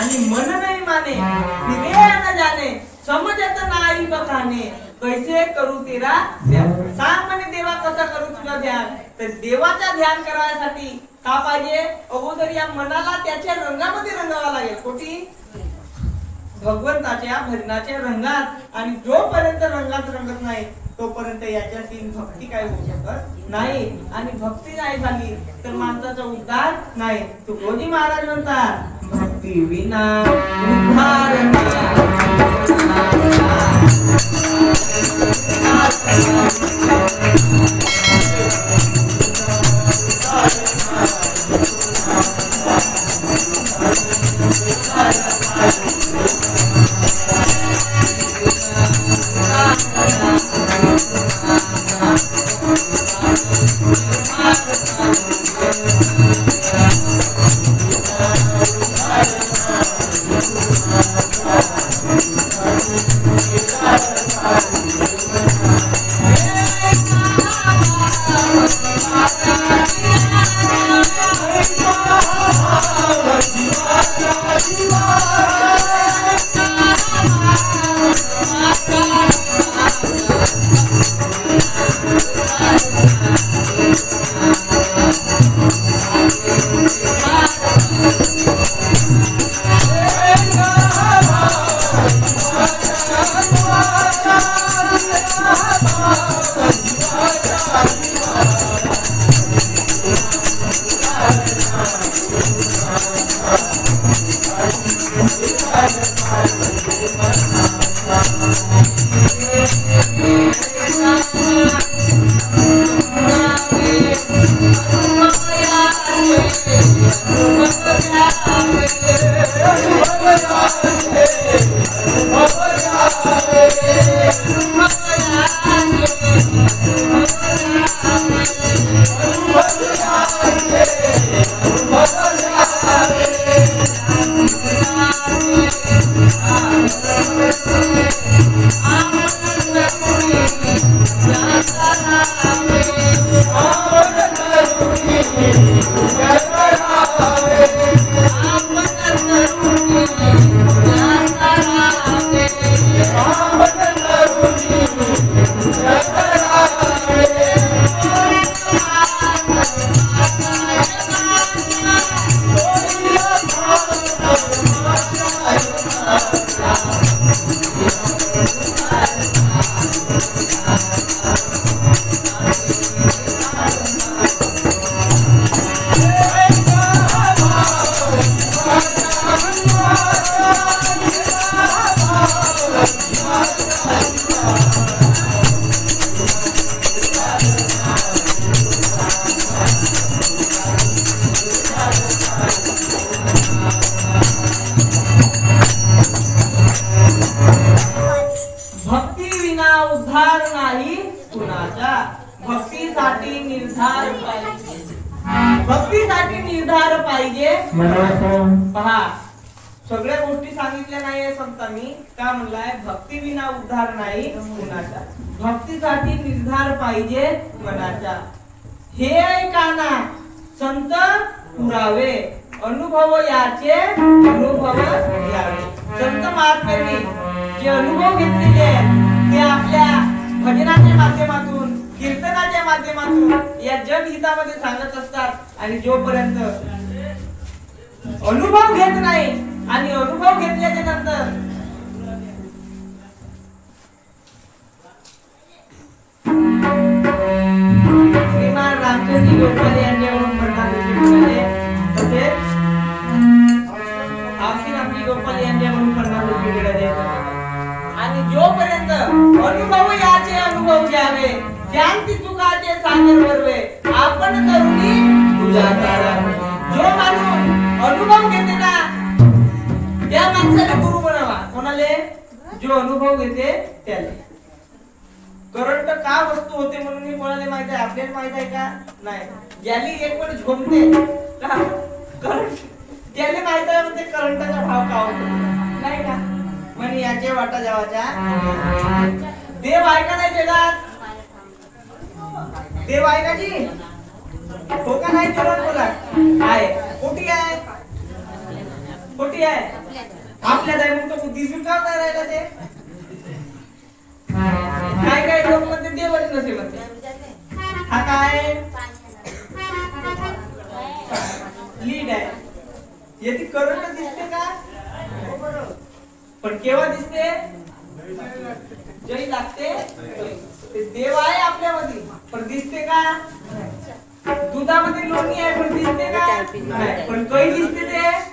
आणि मन नाही माने फिरे न जाणे समजत नाही बखाने कैसे करू तेरा ध्यान। सांग म्हणे देवा कसा करू तुझा ध्यान। तर देवाचा ध्यान करायसाठी का पाहिजे अगोदर या मनाला त्याच्या रंगामध्ये रंगावा लागेल। कोठी भगवंताच्या भजनाच्या रंगात। आणि जोपर्यंत रंगात रंगत नाही तोपर्यंत याच्याशी भक्ती काय होऊ शकत नाही। आणि भक्ती नाही झाली तर माणसाचा उद्धार नाही। तुकोजी महाराज म्हणतात भक्ती विना उद्धार भक्तीसाठी निर्धार पाहिजे पहा सगळ्या गोष्टी सांगितल्या नाहीये संतांनी का म्हणलाय भक्ती विना उद्धार नाही कुणाचा। भक्तीसाठी निर्धार पाहिजे मनाचा। हे ऐकाना संत पुरावे अनुभव याचे अनुभव घ्यावे। संत महात्म्यांनी जे अनुभव घेतलेले ते आपल्या भजनाच्या माध्यमातून कीर्तनाच्या माध्यमातून या जनहितामध्ये सांगत असतात। आणि जोपर्यंत अनुभव घेत नाही आणि अनुभव घेतल्याच्या नंतर श्रीमान रामचंद्र गोपाल यांच्यावरून गोपाल यांच्यावरून आणि जोपर्यंत अनुभव याचे अनुभव घ्यावे शांती चुकाचे सागर वरवे आपण तरुणी तुझ्या तारा। जो माणूस अनुभव घेते ना त्या माणसाला गुरु बनावा। कोणाले जो अनुभव घेते त्याला। करंट का वस्तू होते म्हणून मी कोणाला माहित आहे आपल्याला माहित आहे का नाही। ज्याली एक पण झोमते का करंट ज्याला माहित आहे म्हणजे करंटचा भाव का होतो नाही का। म्हणे याचे वाटा जावाच्या देव आहे का नाही जगात। देव आहे का जी हो का नाही चरण बोला आहे। कोटी आहे कोटी आहे आपल्या दैवत तो दिसून का नाही राहिला ते काय काय लोक म्हणते देवच नसे म्हणते हा काय लीड आहे याची करंट दिसते का पण केव्हा दिसते जरी लागते ते देव आहे आपल्यामध्ये पण दिसते का दुधामध्ये लोणी आहे पण दिसते का नाही पण काही दिसते ते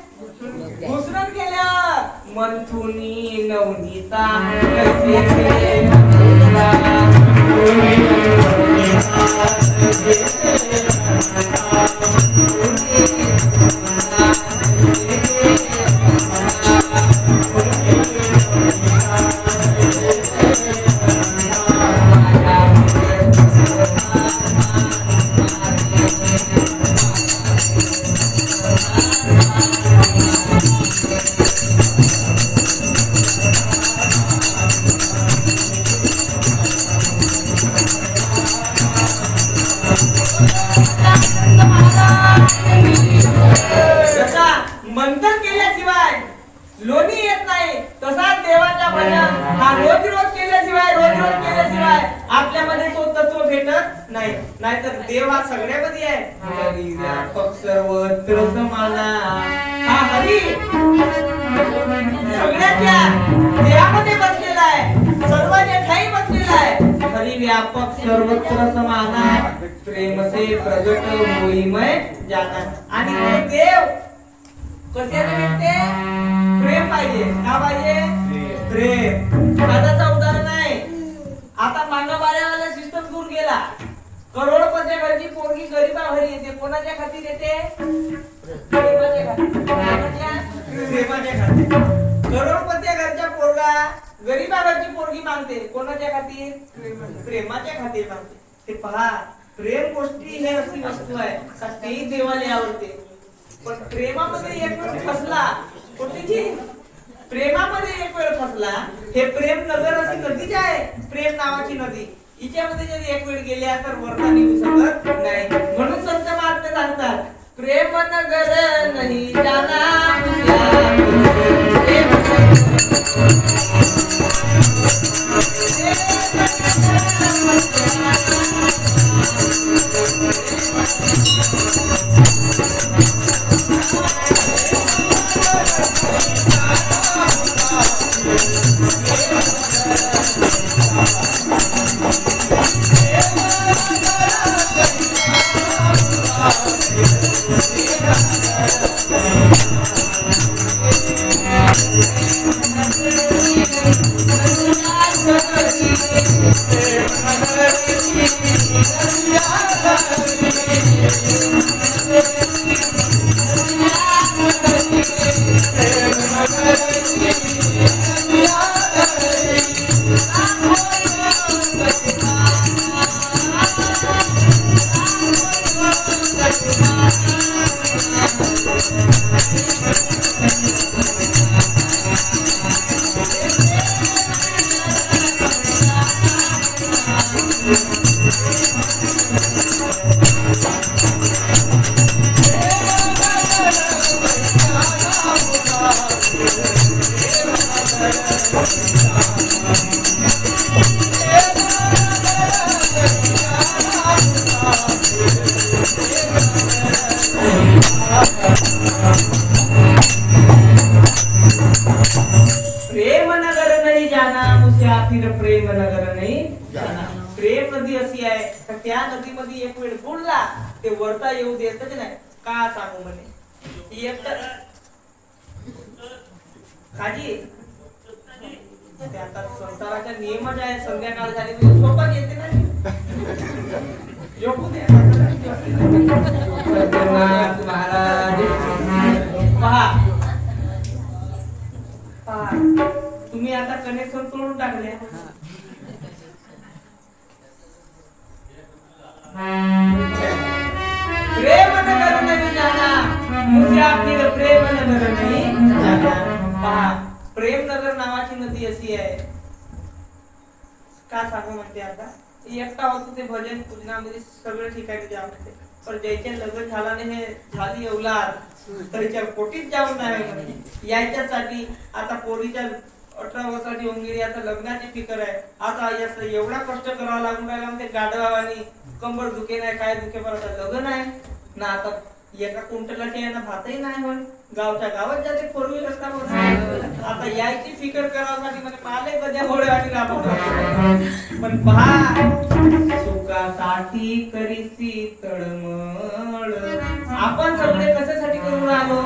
घुसरण केलं मंथुनी नवनीता मंथन केल्याशिवाय लोणी येत नाही तसाच देवाचा भजन हा रोज रोज केल्याशिवाय आपल्यामध्ये तो तत्व भेटत नाही नाहीतर देव हा सगळ्यामध्ये आहे व्यापक सर्वत्र समाना हा हरी सगळ्याच्या देहामध्ये बसलेला आहे सर्वांच्या ठाई बसलेला आहे हरी व्यापक सर्वत्र समाना प्रेम से प्रगट होईमय जाना आणि ते देव कशाने भेटते प्रेम पाहिजे का पाहिजे प्रेम दादाचा उदाहरण आहे आता मानववाल्यावाला सिस्टम दूर गेला करोडपती घरची पोरगी गरीबा घरी येते कोणाच्या खातीर येते प्रेमाच्या खातीर करोडपती घरच्या पोरगा गरीबा घरची पोरगी मागते कोणाच्या खातीर प्रेमाच्या खातीर मागते ते पहा प्रेम गोष्टी हे अशी वस्तू आहे का तेही देवाला आवडते पण प्रेमामध्ये एक वेळ फसला कोणतीची प्रेमामध्ये एक वेळ फसला हे प्रेम नगर अशी नदी आहे प्रेम नावाची नदी हिच्यामध्ये जरी एक वेळ गेल्या तर वरता निघू शकत नाही म्हणून संत महात्मे सांगतात प्रेम नगर नाही जाना प्रेम नगर नहीं जाना मुसाफिर प्रेम नगर नहीं जाना प्रेम नदी अशी आहे तर त्या नदीमध्ये एक वेळ बुडला ते वरता येऊ देतच नाही का सांगू म्हणे एक तर काजी ते आता संसाराचा नियमच आहे संध्याकाळ झाली की झोपच येते ना झोपू दे सत्यनाथ महाराज पहा तुम्ही आता कनेक्शन तोडून टाकले प्रेम नगर नहीं जाना मुसाफिर प्रेम नगर नहीं जाना पहा प्रेम नगर नावाची नदी अशी आहे का सांगू म्हणते आता एकटा होतो ते भजन पूजनामध्ये सगळं ठिकाणी आवडते पण ज्याच्या लग्न झाला नाही हे झाली अवलाद तरीच्या पोटीत जाऊन नाही म्हणे याच्यासाठी आता पोरीच्या 18 वर्षाची होंगिरी आता लग्नाची फिकर आहे आता याचं एवढा कष्ट करावा लागून राहिला ते गाडवा आणि कंबर दुखे नाही काय दुखे पण आता लग्न आहे ना आता एका कुंटलाची आहे ना भातही नाही म्हण गावच्या गावात जाते 4 व्हीलर असता आता यायची फिकर करावासाठी म्हणजे माले बद्या होळे आणि राबवतो पण पहा सुखासाठी करीसी तळमळ आपण सगळे कशासाठी करून राहिलो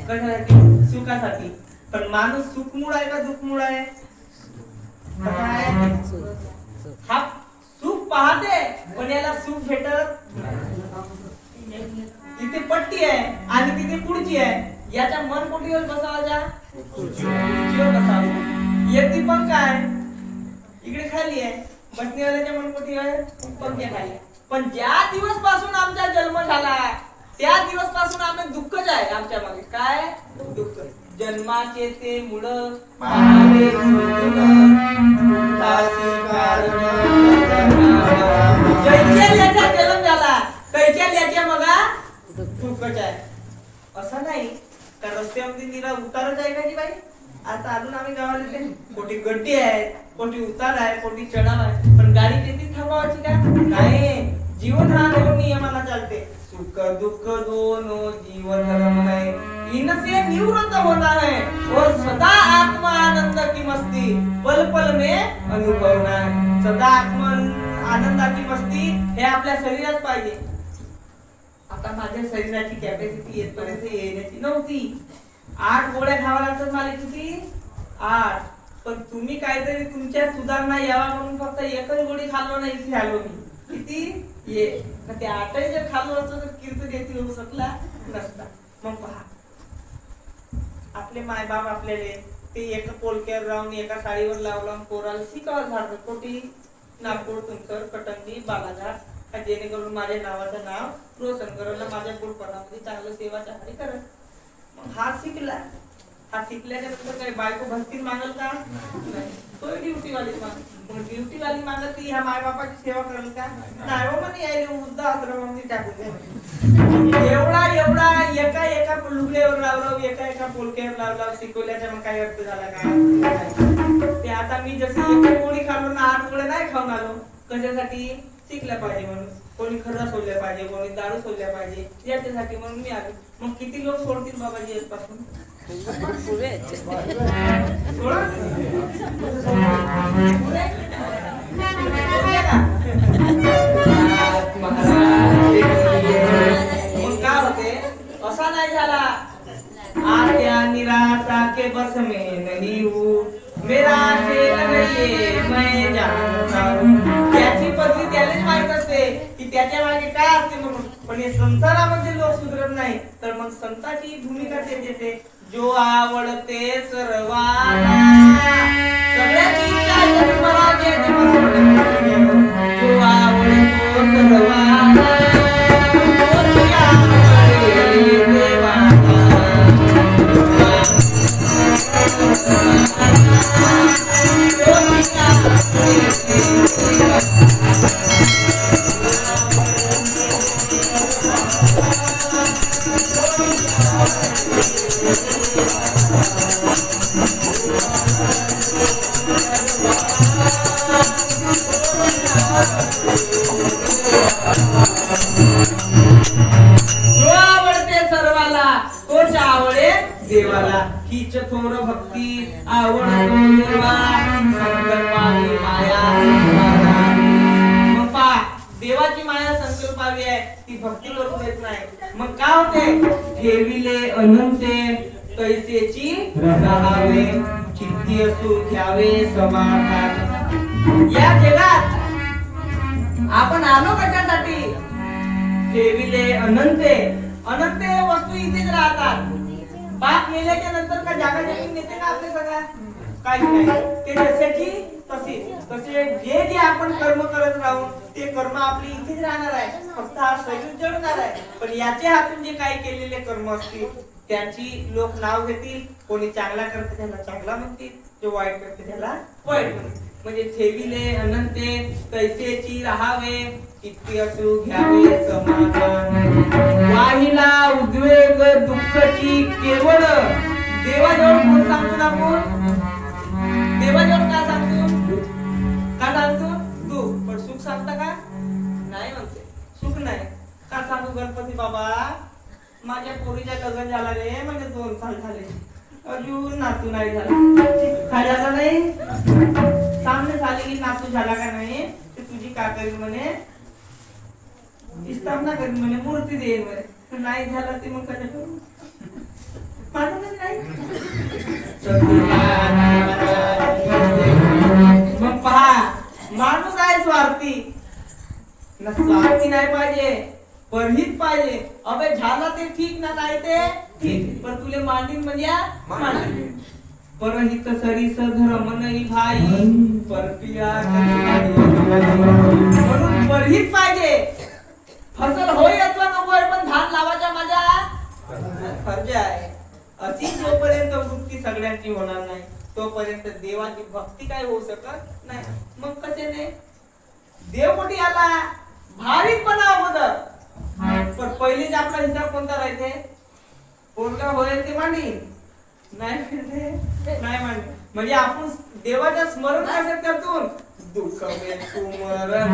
कशासाठी सुखासाठी पण माणूस सुखमूळ आहे का दुःखमूळ आहे हा सुख पाहते पण याला सुख भेटत तिथे पट्टी आहे आणि तिथे पुढची आहे याच्या मन कुठेवर बसावाच्या खुर्चीवर बसावं एक दीपक काय इकडे खाली आहे बसण्यावाल्याच्या मन कुठेवर पंख्या खाली पण ज्या दिवस पासून आमचा जन्म झाला त्या दिवस पासून आम्ही दुःखच आहे आमच्या मागे काय दुःख जन्माचे ते मूळ पाहावे जन्म झाला कैच्या मगा दुःखच आहे असं नाही का रस्त्यामध्ये निरा उतारच आहे का की बाई आता अजून आम्ही गावाला कोठी गड्डी आहे कोठी उतार आहे कोठी चढाव आहे पण गाडी किती थांबवायची का नाही जीवन हा दोन नियमाला चालते सुख दुःख दोनों जीवन धर्म है इनसे निवृत्त होना है और सदा आत्मा आनंद की मस्ती पल पल में अनुभवना है सदा आत्मा आनंदाची मस्ती हे आपल्या शरीरात पाहिजे आता माझ्या शरीराची कॅपॅसिटी येतपर्यंत येण्याची नव्हती 8 गोळ्या खावा लागतात मला किती 8 पण तुम्ही काहीतरी तुमच्या सुधारणा यावा म्हणून फक्त एकच गोळी खाल्लो नाही इथे आलो मी किती ये ते 8ही जर खाल्लो असतो तर कीर्तन येथे होऊ शकला नसता मग पहा आपले माय बाप आपल्याला ते एका पोलक्यावर राहून एका साडीवर लावून पोराला शिकावत झाडतात कोठी नागपूर तुमकर कटंगी बालाघाट जेणेकरून माझ्या नावाचं नाव रोशन करायला माझ्या बुडपणामध्ये चांगलं सेवा चांगली करत मग हा शिकल्याच्या नंतर काही बायको भस्तीर मागल का तो ड्युटी वाली मागल ड्युटी वाली मागल ती ह्या माय बापाची सेवा करेल का नाही हो म्हणे यायला उद्धा आश्रमामध्ये टाकून एवढा एका लुगड्यावर लावलं एका पोलक्यावर लावलं शिकवल्याचा मग काही अर्थ झाला का ते आता मी जसं एक गोळी खाल्लो ना 8 गोळ्या नाही खाऊन आलो कशासाठी शिकल्या पाहिजे म्हणून कोणी खर्रा सोडल्या पाहिजे कोणी दारू सोडल्या पाहिजे याच्यासाठी म्हणून मी आलो मग किती लोक सोडतील बाबाजी यापासून असा नाही झाला आत्या निराशा के बस में नहीं हूँ मेरा खेल नहीं मैं जानता हूँ त्याची पदवी त्यालाच माहित असते की त्याच्या मागे काय असते म्हणून पण हे संसारामध्ये लोक सुधरत नाही तर मग संताची भूमिका ते देते जो आवडते सर्वांना सगळ्याची इच्छा आहे मला जो आवडतो सर्वांना देवाला हीच थोर भक्ती आवडतो देवा संकल्पावी माया मग पा देवाची माया संकल्पावी आहे ती भक्ती करून देत नाही मग काय होते ठेविले अनंते कैसेची राहावे चित्ती असू घ्यावे समाधान या जगात आपण आलो कशासाठी ठेविले अनंते अनंते वस्तू इथेच राहतात बाप मेल्याच्या नंतर का जागा जमीन नेते का आपले सगळ्या काही नाही ते जशाची तसे जे आपण कर्म करत राहू ते कर्म आपली इथेच राहणार आहे फक्त हा शरीर जळणार आहे पण याचे हातून जे काही केलेले कर्म असतील त्यांची लोक नाव घेतील कोणी चांगला करते त्याला चांगला म्हणतील जो वाईट करते त्याला वाईट म्हणतील म्हणजे ठेविले अनंते तैसेची राहावे किती असू घ्यावे समाधान वाहिला उद्वेग दुःखची केवळ देवाजवळ कोण सांगतो ना आपण देवाजवळ का सांगतो तू पण सुख सांगता का नाही म्हणते सुख नाही का सांगू गणपती बाबा माझ्या पोरीच्या लग्न झाला रे म्हणजे 2 साल झाले अजून नातू नाही झाला काय झालं नाही सामने झाले की नातू झाला का नाही ते तुझी का करीन म्हणे स्थापना करीन म्हणे मूर्ती देईन म्हणे नाही झालं ते मग कसं करू मानूनच नाही मग पहा माणूस आहे स्वार्थी स्वार्थी नाही पाहिजे परहित पाहिजे अबे झाला ते ठीक ना नाही ते ठीक पण तुले मांडीन म्हणजे मांडीन परहित सरीस धर्म नाही भाई परपिया म्हणून परहित पाहिजे फसल होय अथवा नको पण धान लावायचा माझा फर्ज आहे अशी जोपर्यंत वृत्ती सगळ्यांची होणार नाही तोपर्यंत देवाची भक्ती काय होऊ शकत नाही मग कसे नाही देव मोठी आला भाविकपणा अगोदर पण पहिलेच आपला हिसाब कोणता राहते पोरगा होय ते मांडी नाही मांडी म्हणजे आपण देवाच्या स्मरण कसं करतो दुःख मे सुमरण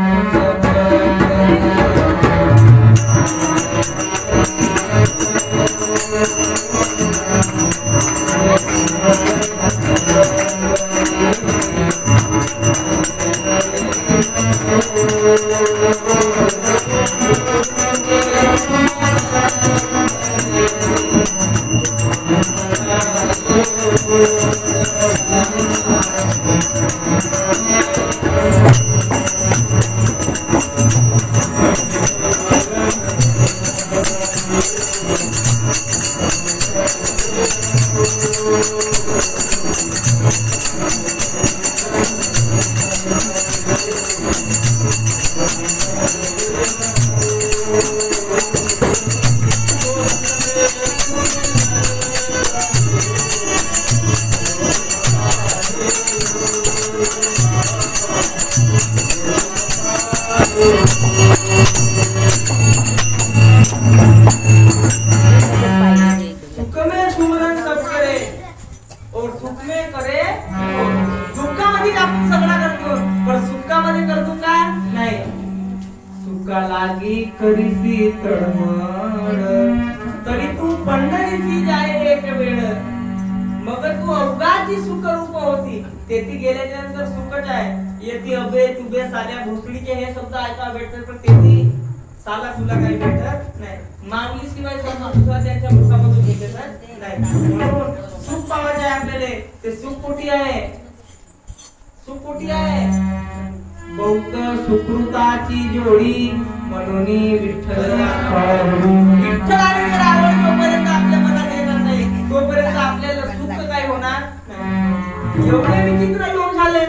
तरी तू पंढरीची जाय एक वेळ मग तू अवघाची सुख रूप होती तेथे गेल्याच्या नंतर सुखच आहे येते अबे तुबे साल्या भोसडीचे हे शब्द ऐकायला भेटतात पण तेथे साला तुला काही भेटत नाही मागली शिवाय सुद्धा त्यांच्या मुखामधून भेटत नाही म्हणून सुख पावायचे आहे आपल्याला ते सुख कोठी आहे बहुत सुकृताची जोडी म्हणून विठ्ठल विठ्ठलाने जर आवड जोपर्यंत आपल्या मनात येणार नाही तोपर्यंत आपल्याला सुख काय होणार नाही एवढे विचित्र लोक झाले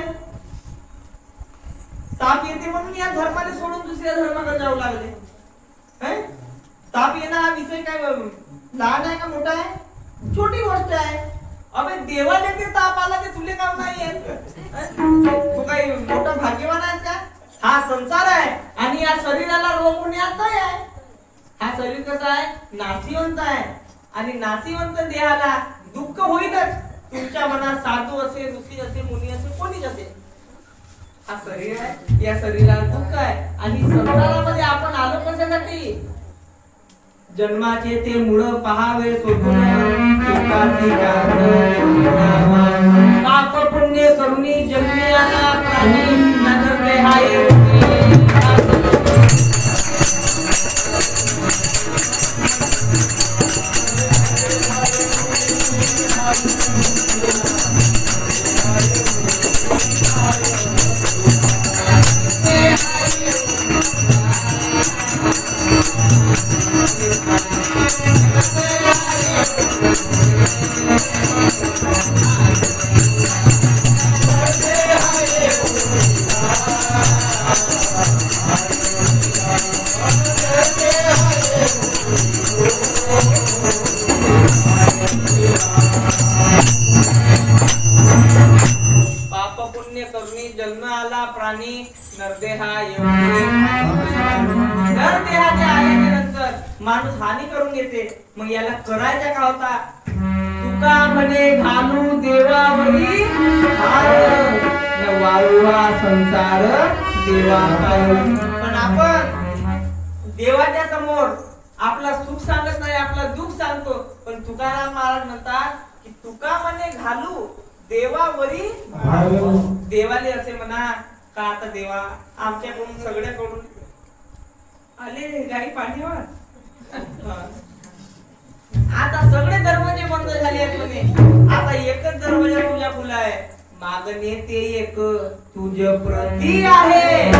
ताप येते म्हणून या धर्माने सोडून दुसऱ्या धर्माकडे जाऊ लागले ताप येणं हा विषय काय लहान आहे का मोठा आहे छोटी गोष्ट आहे अबे देवाला ते ताप आला ते तुले काम नाही तू काही मोठा भाग्यवान आहेस का हा संसार आहे आणि या शरीराला रोग होणे आहे हा शरीर कसा आहे नाशिवंत आहे आणि नाशिवंत देहाला दुःख होईलच तुमच्या मनात साधू असे ऋषी असे मुनी असे कोणीच असे हा शरीर आहे या शरीराला दुःख आहे आणि संसारामध्ये आपण आलो कशासाठी जन्माचे ते मूळ पहावे सोडून पाप पुण्य करुणी जन्मी आला प्राणी नजर हाय पाप पुण्य करुणी जन्म आला प्राणी नरदेहा येऊन नरदेहाच्या आल्याच्या नंतर माणूस हानी करून घेते. मग याला करायचा का होता? तुका म्हणे घालू देवावरी हार न वाळूवा संसार देवा काय. पण आपण देवाच्या समोर आपला सुख सांगत नाही, आपला दुःख सांगतो. पण तुकाराम महाराज म्हणतात की तुका म्हणे घालू देवावरी देवाले असे म्हणा का आता देवा आमच्याकडून सगळ्याकडून आले गाई पाण्यावर. आता सगळे दरवाजे बंद झाले आहेत म्हणे. आता एकच दरवाजा तुझ्या खुला आहे. मागणे ते एक तुझ प्रती आहे.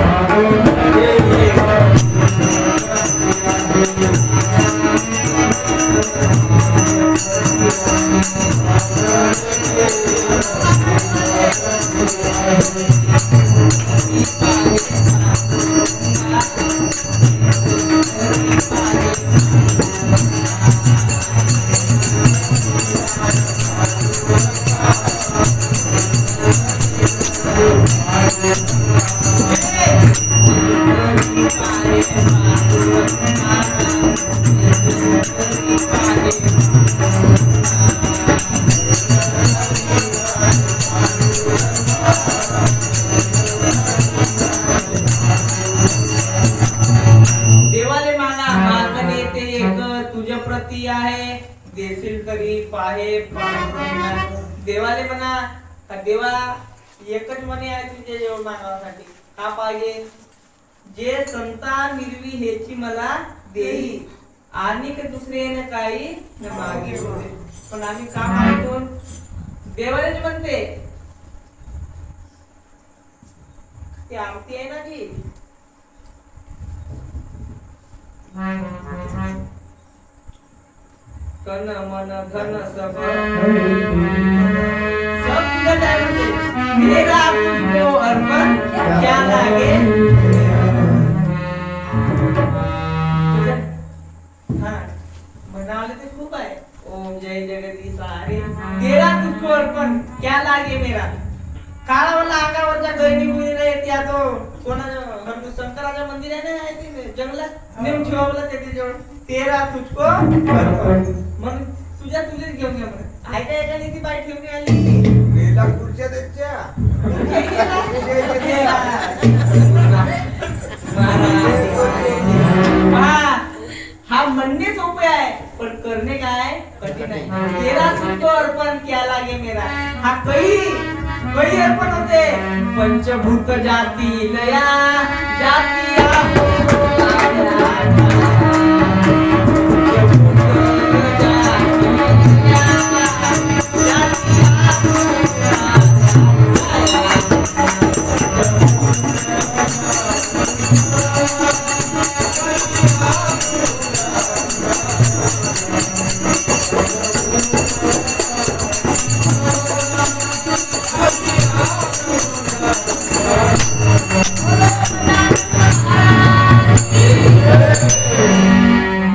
देवाले मागा मागणे ते एक तुझ्या प्रती आहे. देशील तरी पाहे देवाले म्हणा का देवा एकच म्हणे आहे तुझ्या जेवण मागण्यासाठी. का पाहिजे? जे संतान निर्वी हेची मला देई आणि के दुसरे ने काही न मागे होते. पण आम्ही का मागतो? देवालेच म्हणते ते आमती आहे ना जी तन मन धन सब तुझं काय म्हणते? मेरा तुझको अर्पण क्या लागे. म्हणाले ते खूप आहे. ओम जय जगदीश हरे तेरा तुझको अर्पण क्या लागे मेरा. काळावरला अंगावरच्या गैनी गुईला येते. तो कोणाच्या शंकराच्या मंदिर आहे ना ते जंगलात नेऊन ठेवलं त्याच्या जवळ. तेरा तुझको अर्पण. मग तुझ्या तुझीच घेऊन घे म्हणे. ऐका एकाने ती बाई ठेवून आली वेला खुर्च्या त्याच्या हा म्हणणे सोपे आहे पण करणे काय कठीण आहे. तेरा तुझको अर्पण क्या लागे मेरा. हा कई अर्पण होते. पंचभूत जाती लया जाती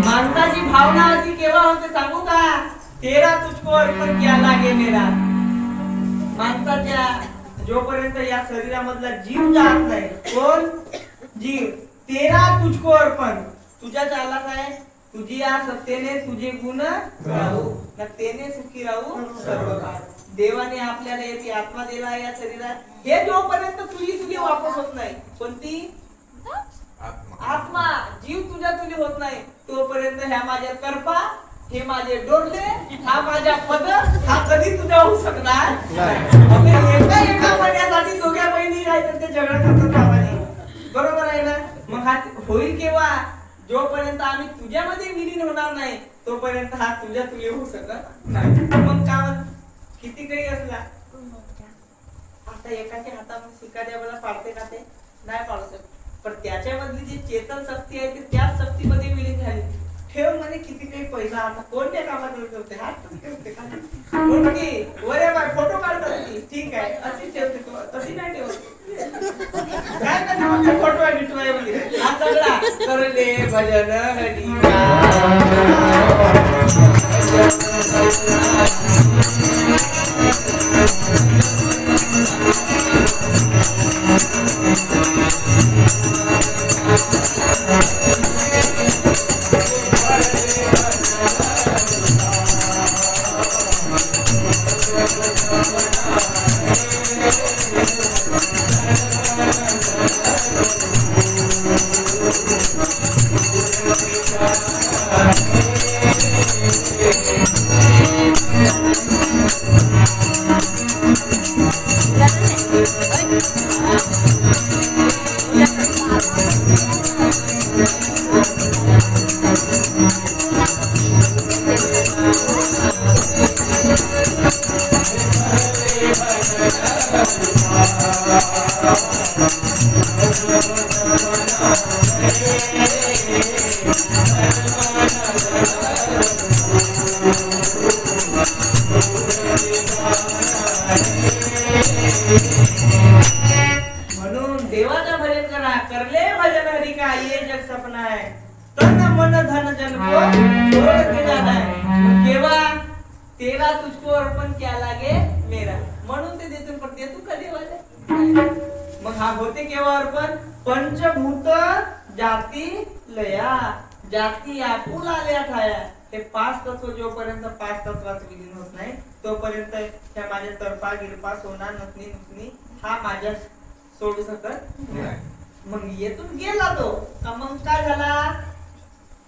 माणसाची भावना अशी केव्हा होते सांगू का? तेरा तुझको अर्पण क्या लागे मेरा. माणसाच्या जोपर्यंत या शरीरामधला जीव जात नाही. कोण जीव? तेरा तुझको अर्पण. तुझ्या चालत आहे. तुझी या सत्तेने तुझे गुण राहू ना तेने सुखी राहू सर्व काळ. देवाने आपल्याला याची आत्मा दिला या शरीरात. हे जोपर्यंत तुझी वापस होत नाही. कोणती आत्मा जीव तुझ्या तुझी होत नाही तोपर्यंत ह्या माझ्या करपा हे माझे डोरले हा माझ्या पद हा कधी तुझा होऊ शकणार नाही. एका महिन्यासाठी दोघ्या बहिणी राहायचं ते झगडा करतात बाबांनी. बरोबर आहे ना. मग हा होईल केव्हा? जोपर्यंत आम्ही तुझ्यामध्ये विलीन होणार नाही तोपर्यंत हा तुझ्या तुझे होऊ शकत नाही. मग का किती काही असला आता एकाच्या हातामध्ये शिकाऱ्या मला पाडते का ते नाही पाडू शकत. पण त्याच्यामधली जी चेतन शक्ती आहे ती त्याच शक्तीमध्ये विलीन झाली. ठेव म्हणे किती काही पैसा आता कोणत्या कामात ठेवते हात ठेवते का वरे बाय फोटो काढतात ठीक आहे अशी ठेवते तो तशी नाही ठेवत. काय करते फोटो आहे हा सगळा करले भजन हरी म्हणून देवाचं भजन करा, करले भजन हरी का ये जग सपना है, तन मन धन जन को छोड़ के जाना है, केव्हा तेरा तुझको अर्पण क्या लागे मेरा, म्हणून ते देतून पण देतू का देवाला? मग हा होते केव्हा अर्पण? पंचभूत जाती लया, जाती आपुल आल्या ठाया, हे पाच तत्व जोपर्यंत पाच तत्वात विलीन होत नाही तोपर्यंत त्या माझ्या तर्फा गिरपा सोना नसनी नुसनी हा माझ्या सोडू शकत नाही. मग येथून गेला तो का मग काय झाला?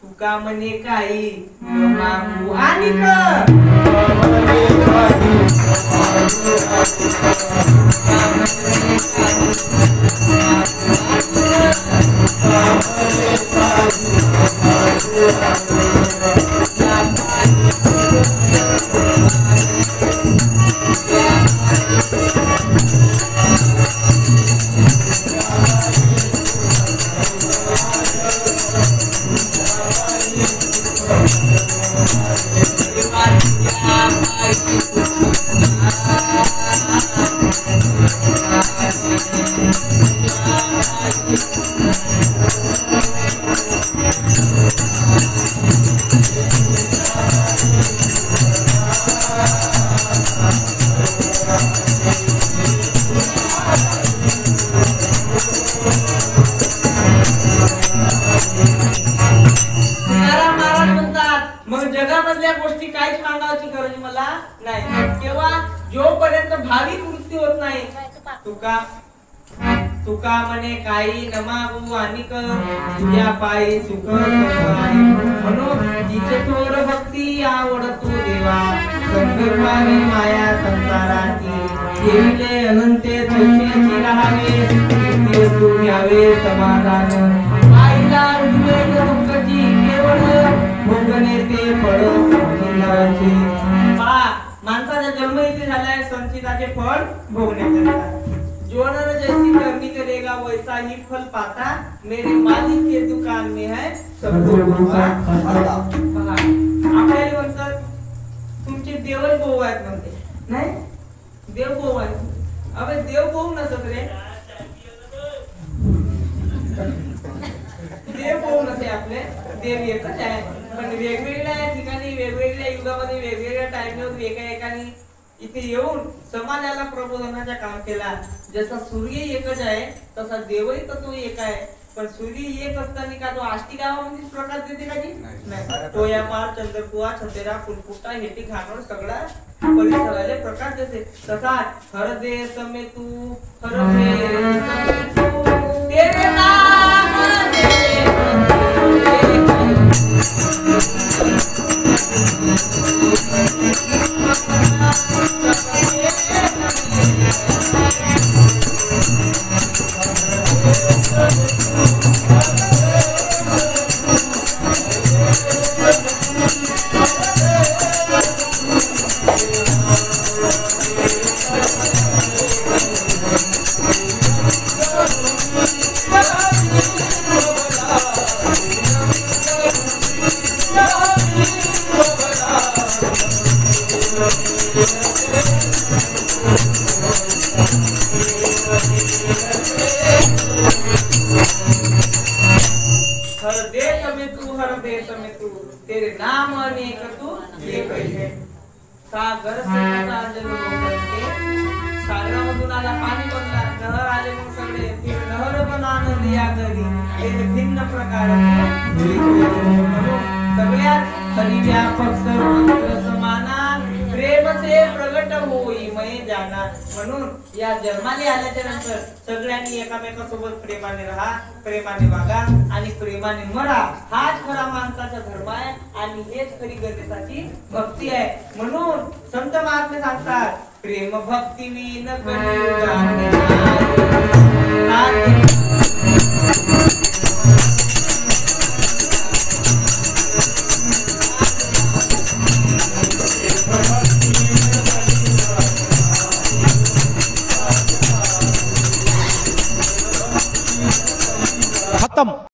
तुका म्हणे काही मागू आणि मग जगामधल्या गोष्टी काहीच मागायची गरज मला नाही. केव्हा? जोपर्यंत भाविक वृत्ती होत नाही. तुका म्हणे काही न मागू आणि तुझ्या पायी सुख म्हणून तिचे थोर भक्ती आवडतो देवा, संकल्पाने माया संसाराची ठेविले अनंते तैसेची राहावे, तू घ्यावे समाधान आईला उद्वेग दुःखची केवळ भोगणे ते फळ जिंदाचे. माणसाचा जन्म इथे झालाय, संचिताचे फळ भोगण्याचे. जो नर जैसी करनी करेगा वैसा ही फल पाता, मेरे मालिक के दुकान में है सब लोगों का खाता. आपल्याला म्हणतात तुमचे देवच भाऊ आहेत म्हणते, नाही देव भाऊ आहेत. अबे देव भाऊ नसत रे, देव भाऊ नसे आपले, देव एकच आहे पण वेगवेगळ्या ठिकाणी वेगवेगळ्या युगामध्ये वेगवेगळ्या टाइमवर एकाने इथे येऊन समाजाला प्रबोधनाचा काम केला. जसा सूर्य एकच आहे तसा देवही तत्व एक आहे, पण सूर्य एक असताना का तो आष्टी गावामध्ये प्रकाश देते का जी? नाही. तो या पार चंद्रपुआ छतेरा फुलपुटा हेटी घाणोड सगळा परिसराला प्रकाश देते. तसा हर देश में तू हर देश में तू तेरे नाम तेरे नाम अनेक तू एक है. सागर से सागरामधून आला पाणी बनला, नहर आले मग सगळे नहर बनान लिया घरी, हे भिन्न प्रकारचे सगळ्यात हरिव्यापक सर्वत्र समाना, प्रेम से प्रगट होई मैं जाना. म्हणून या जन्माला आल्याच्या नंतर सगळ्यांनी एकामेकांसोबत प्रेमाने राहा, प्रेमाने वागा आणि प्रेमाने मरा. हाच खरा माणसाचा धर्म आहे आणि हेच खरी गणेशाची भक्ती आहे. म्हणून संत महात्मे सांगतात प्रेम भक्ती विन कलियुगात